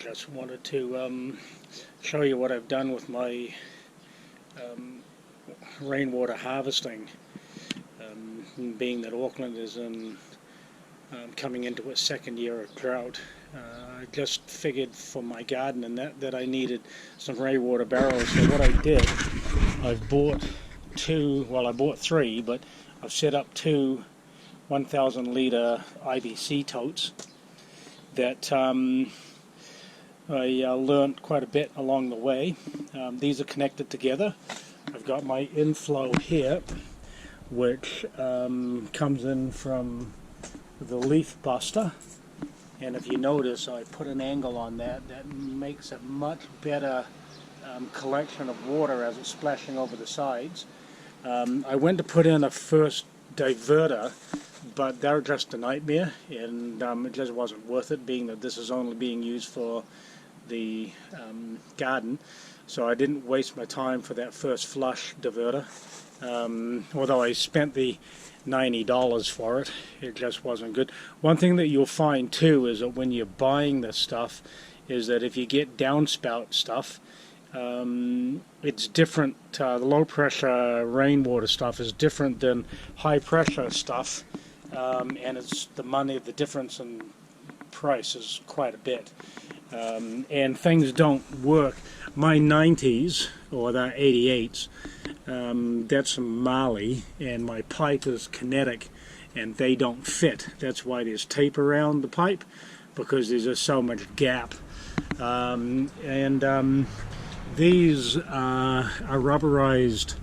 just wanted to show you what I've done with my rainwater harvesting. Being that Auckland is coming into its second year of drought, I just figured for my garden and that I needed some rainwater barrels. So what I did, I've bought two, well I bought three, but I've set up two 1,000 litre IBC totes that I learned quite a bit along the way. These are connected together. I've got my inflow here, which comes in from the leaf buster, and if you notice I put an angle on that makes a much better collection of water as it's splashing over the sides. I went to put in a first diverter, but they're just a nightmare, and it just wasn't worth it, being that this is only being used for the garden. So I didn't waste my time for that first flush diverter. Although I spent the $90 for it, it just wasn't good. One thing that you'll find too is that when you're buying this stuff, is that if you get downspout stuff, it's different. The low pressure rainwater stuff is different than high pressure stuff, and it's the difference in price is quite a bit, and things don't work. My 90s, or the 88s, that's from Mali, and my pipe is kinetic, and they don't fit. That's why there's tape around the pipe, because there's just so much gap. These are rubberized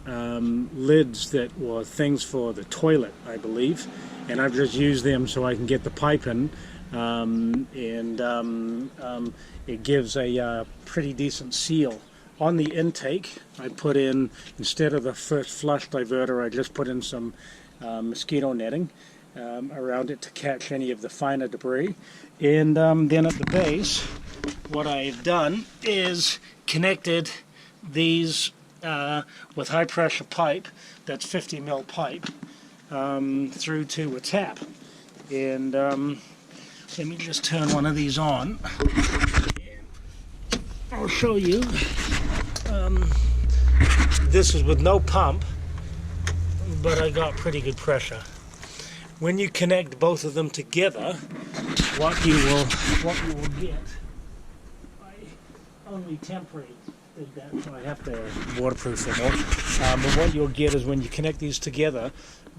lids that were things for the toilet, I believe, and I've just used them so I can get the pipe in, it gives a pretty decent seal. On the intake, I put in, instead of the first flush diverter, I just put in some mosquito netting around it to catch any of the finer debris. And then at the base, what I've done is connected these with high pressure pipe, that's 50 mil pipe, through to a tap. And let me just turn one of these on. I'll show you. This is with no pump, but I got pretty good pressure. When you connect both of them together, what you will get, I only temporary did that, so I have to waterproof them all. But what you'll get is when you connect these together,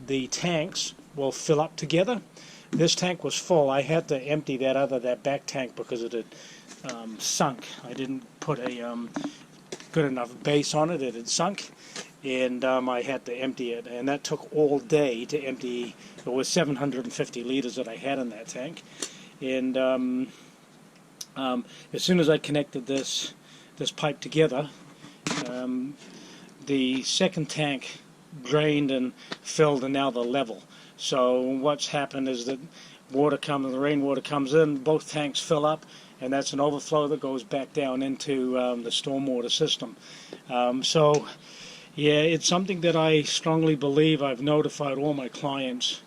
the tanks will fill up together. This tank was full. I had to empty that back tank because it had sunk. I didn't put a good enough base on it. It had sunk, and I had to empty it, and that took all day to empty. It was 750 liters that I had in that tank, and as soon as I connected this pipe together, the second tank drained and filled, and now they're level. So what's happened is that the rainwater comes in, both tanks fill up, and that's an overflow that goes back down into the stormwater system. So yeah, it's something that I strongly believe. I've notified all my clients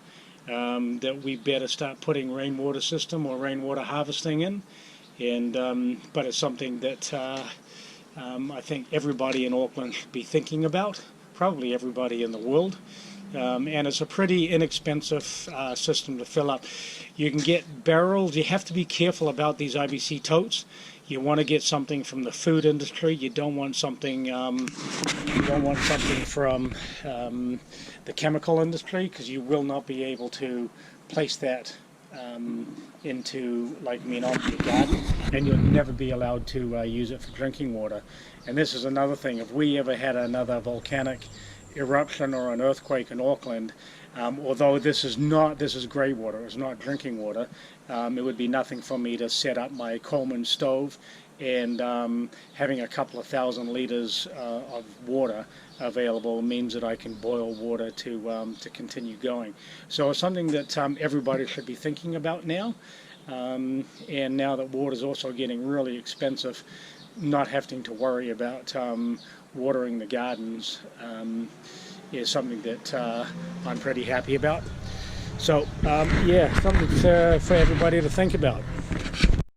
that we better start putting rainwater system or rainwater harvesting in, and but it's something that I think everybody in Auckland should be thinking about, probably everybody in the world. And it's a pretty inexpensive system to fill up. You can get barrels. You have to be careful about these IBC totes. You want to get something from the food industry. You don't want something. From the chemical industry, because you will not be able to place that into, onto your garden, and you'll never be allowed to use it for drinking water. And this is another thing. If we ever had another volcanic eruption or an earthquake in Auckland, although this is grey water, it's not drinking water, it would be nothing for me to set up my Coleman stove, and having a couple of thousand litres of water available means that I can boil water to continue going. So it's something that everybody should be thinking about now, and now that water is also getting really expensive, not having to worry about watering the gardens is something that I'm pretty happy about. So yeah, something for everybody to think about.